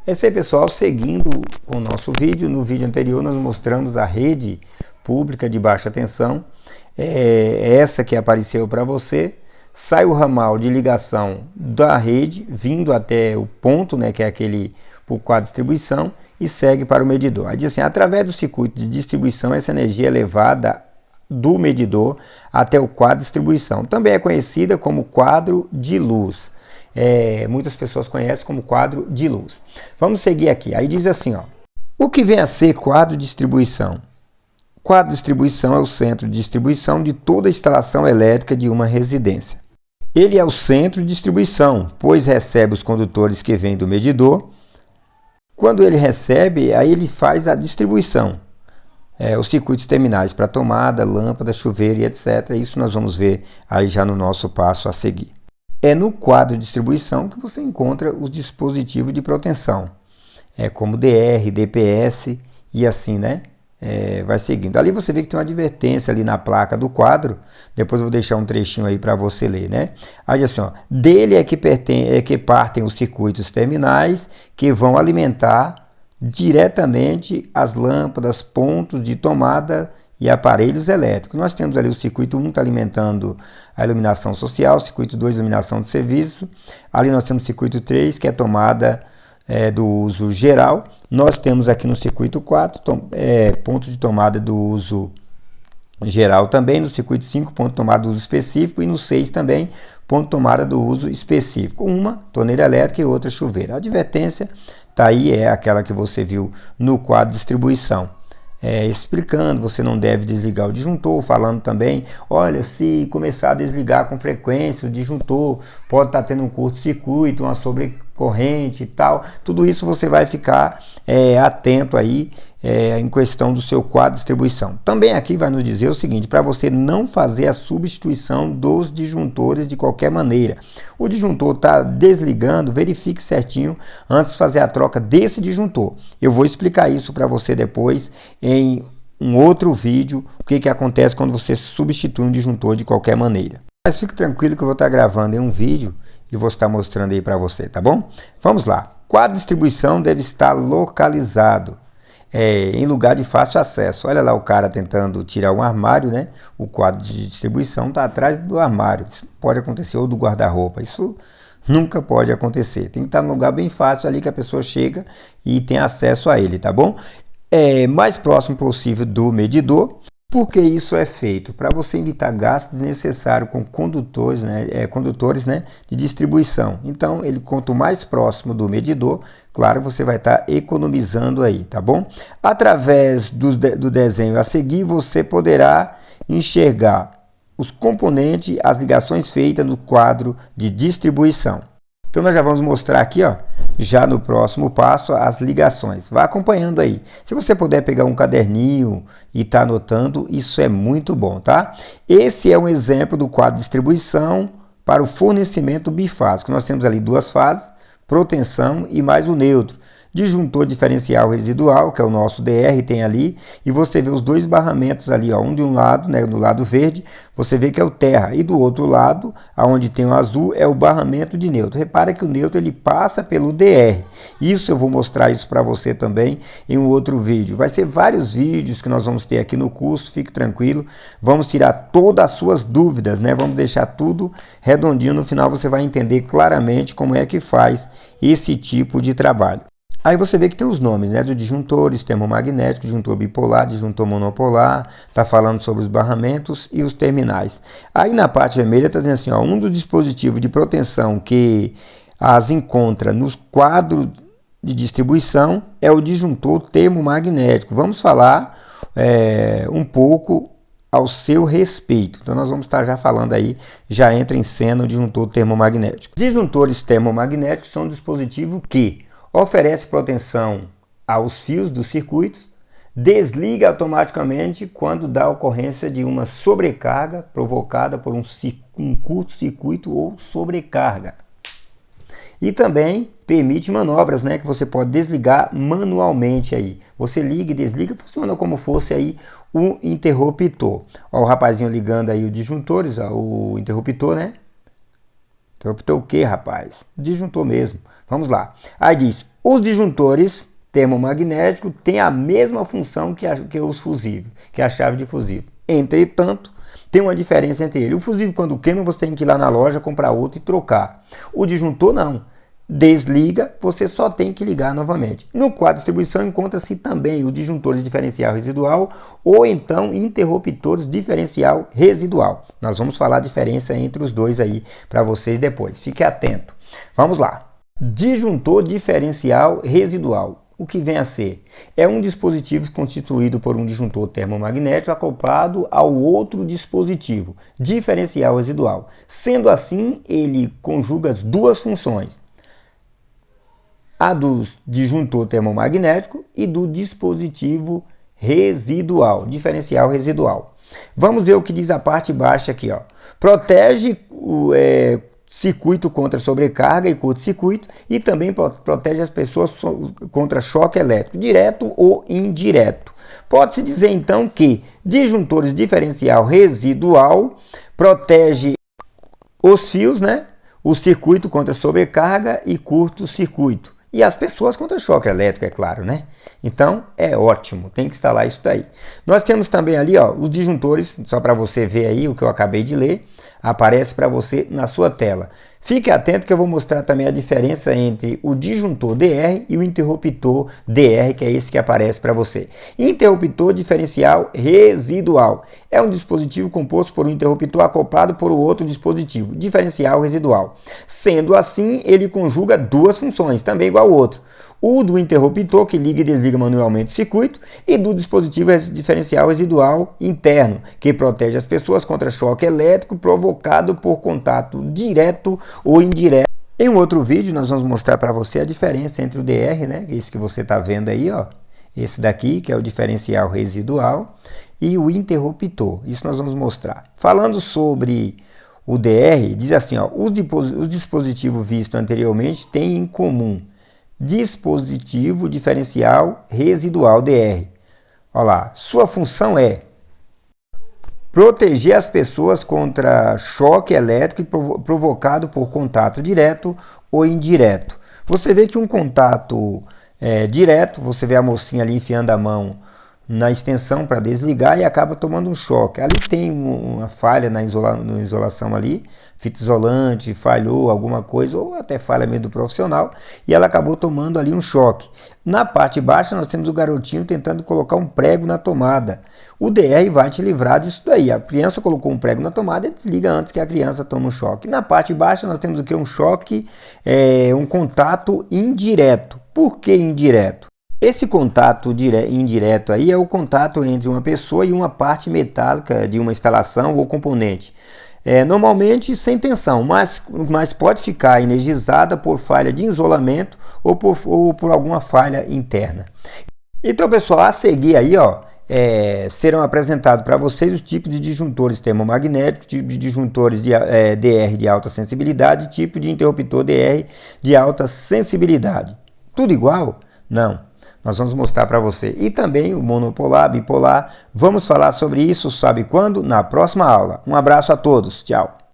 É isso aí, pessoal, seguindo o nosso vídeo. No vídeo anterior nós mostramos a rede pública de baixa tensão, essa que apareceu para você. Sai o ramal de ligação da rede, vindo até o ponto, né, que é aquele por quadro de distribuição, e segue para o medidor. Aí diz assim, através do circuito de distribuição, essa energia é levada do medidor até o quadro de distribuição. Também é conhecida como quadro de luz. Muitas pessoas conhecem como quadro de luz. Vamos seguir aqui. Aí diz assim, ó, o que vem a ser quadro de distribuição? Quadro de distribuição é o centro de distribuição de toda a instalação elétrica de uma residência. Ele é o centro de distribuição, pois recebe os condutores que vêm do medidor. Quando ele recebe, aí ele faz a distribuição. Os circuitos terminais para tomada, lâmpada, chuveiro e etc. Isso nós vamos ver aí já no nosso passo a seguir. É no quadro de distribuição que você encontra os dispositivos de proteção, como DR, DPS e assim, né? Vai seguindo. Ali você vê que tem uma advertência ali na placa do quadro. Depois eu vou deixar um trechinho aí para você ler, né? Aí assim, ó, dele é que partem os circuitos terminais que vão alimentar diretamente as lâmpadas, pontos de tomada e aparelhos elétricos. Nós temos ali o circuito 1 está alimentando a iluminação social, circuito 2 iluminação de serviço. Ali nós temos o circuito 3 que é tomada do uso geral. Nós temos aqui no circuito 4 ponto de tomada do uso geral também. No circuito 5 ponto de tomada do uso específico e no 6 também ponto de tomada do uso específico. Uma torneira elétrica e outra chuveiro. A advertência está aí, é aquela que você viu no quadro de distribuição. Explicando, você não deve desligar o disjuntor, falando também, olha, se começar a desligar com frequência o disjuntor, pode estar tendo um curto-circuito, uma sobrecorrente e tal. Tudo isso você vai ficar atento aí em questão do seu quadro de distribuição. Também aqui vai nos dizer o seguinte, para você não fazer a substituição dos disjuntores de qualquer maneira. O disjuntor está desligando, verifique certinho antes de fazer a troca desse disjuntor. Eu vou explicar isso para você depois em um outro vídeo, o que acontece quando você substitui um disjuntor de qualquer maneira. Mas fique tranquilo que eu vou estar gravando em um vídeo e vou estar mostrando aí para você, tá bom? Vamos lá. Quadro de distribuição deve estar localizado em lugar de fácil acesso. Olha lá o cara tentando tirar um armário, né? O quadro de distribuição está atrás do armário. Isso pode acontecer, ou do guarda-roupa. Isso nunca pode acontecer. Tem que estar num lugar bem fácil ali que a pessoa chega e tem acesso a ele, tá bom? Mais próximo possível do medidor. Por que isso é feito? Para você evitar gastos desnecessários com condutores, né, de distribuição. Então, quanto mais próximo do medidor, claro, você vai estar economizando aí, tá bom? Através do desenho a seguir, você poderá enxergar os componentes, as ligações feitas no quadro de distribuição. Então, nós já vamos mostrar aqui, ó, já no próximo passo, as ligações. Vá acompanhando aí. Se você puder pegar um caderninho e estar anotando, isso é muito bom, tá? Esse é um exemplo do quadro de distribuição para o fornecimento bifásico. Nós temos ali duas fases, proteção e mais o neutro. Disjuntor diferencial residual, que é o nosso DR, tem ali, e você vê os dois barramentos ali, ó, um de um lado, né, do lado verde, você vê que é o terra, e do outro lado, aonde tem o azul, é o barramento de neutro. Repara que o neutro ele passa pelo DR. Isso eu vou mostrar isso para você também em um outro vídeo. Vai ser vários vídeos que nós vamos ter aqui no curso, fique tranquilo. Vamos tirar todas as suas dúvidas, né? Vamos deixar tudo redondinho. No final você vai entender claramente como é que faz esse tipo de trabalho. Aí você vê que tem os nomes, né, dos disjuntores, termomagnético, disjuntor bipolar, disjuntor monopolar, está falando sobre os barramentos e os terminais. Aí na parte vermelha está dizendo assim, ó, um dos dispositivos de proteção que as encontra nos quadros de distribuição é o disjuntor termomagnético. Vamos falar um pouco ao seu respeito. Então nós vamos estar já falando aí, já entra em cena o disjuntor termomagnético. Disjuntores termomagnéticos são um dispositivo que oferece proteção aos fios dos circuitos, desliga automaticamente quando dá ocorrência de uma sobrecarga provocada por um curto-circuito ou sobrecarga. E também permite manobras, né, que você pode desligar manualmente aí. Você liga e desliga, funciona como fosse aí um interruptor. Ó, o rapazinho ligando aí os disjuntores, ó, o interruptor, né? Interruptor o que, rapaz? Disjuntor mesmo. Vamos lá. Aí diz, Os disjuntores termomagnéticos têm a mesma função que os fusíveis, que a chave de fusível. Entretanto, tem uma diferença entre eles. O fusível, quando queima, você tem que ir lá na loja, comprar outro e trocar. O disjuntor, não. Desliga, você só tem que ligar novamente. No quadro de distribuição encontra-se também os disjuntores diferencial residual ou então interruptores diferencial residual. Nós vamos falar a diferença entre os dois aí para vocês depois. Fique atento. Vamos lá. Disjuntor diferencial residual. O que vem a ser? É um dispositivo constituído por um disjuntor termomagnético acoplado ao outro dispositivo diferencial residual. Sendo assim, ele conjuga as duas funções: a do disjuntor termomagnético e do dispositivo residual, diferencial residual. Vamos ver o que diz a parte baixa aqui, ó. Protege o circuito contra sobrecarga e curto-circuito e também protege as pessoas contra choque elétrico, direto ou indireto. Pode-se dizer então que disjuntores diferencial residual protege os fios, né? O circuito contra sobrecarga e curto-circuito. E as pessoas contra choque elétrico, é claro, né? Então, é ótimo, tem que instalar isso daí. Nós temos também ali, ó, os disjuntores, só para você ver aí o que eu acabei de ler, aparece para você na sua tela. Fique atento que eu vou mostrar também a diferença entre o disjuntor DR e o interruptor DR, que é esse que aparece para você. Interruptor diferencial residual. É um dispositivo composto por um interruptor acoplado por outro dispositivo, diferencial residual. Sendo assim, ele conjuga duas funções, também igual ao outro. O do interruptor, que liga e desliga manualmente o circuito, e do dispositivo diferencial residual interno, que protege as pessoas contra choque elétrico provocado por contato direto ou indireto. Em um outro vídeo, nós vamos mostrar para você a diferença entre o DR, né, que é esse que você está vendo aí, ó, esse daqui, que é o diferencial residual, e o interruptor. Isso nós vamos mostrar. Falando sobre o DR, diz assim, ó, os dispositivos vistos anteriormente têm em comum dispositivo diferencial residual DR. Olha lá, sua função é proteger as pessoas contra choque elétrico provocado por contato direto ou indireto. Você vê que um contato direto, você vê a mocinha ali enfiando a mão na extensão para desligar e acaba tomando um choque. Ali tem uma falha na isolação ali, fita isolante, falhou alguma coisa, ou até falha mesmo do profissional, e ela acabou tomando ali um choque. Na parte baixa nós temos o garotinho tentando colocar um prego na tomada. O DR vai te livrar disso daí. A criança colocou um prego na tomada e desliga antes que a criança tome um choque. Na parte baixa nós temos o que? Um choque, um contato indireto. Por que indireto? Esse contato indireto aí é o contato entre uma pessoa e uma parte metálica de uma instalação ou componente. Normalmente sem tensão, mas pode ficar energizada por falha de isolamento ou por alguma falha interna. Então, pessoal, a seguir aí, ó, serão apresentados para vocês os tipos de disjuntores termomagnéticos, tipo de disjuntores DR de alta sensibilidade, tipo de interruptor DR de alta sensibilidade. Tudo igual? Não. Nós vamos mostrar para você. E também o monopolar, bipolar. Vamos falar sobre isso, sabe quando? Na próxima aula. Um abraço a todos. Tchau.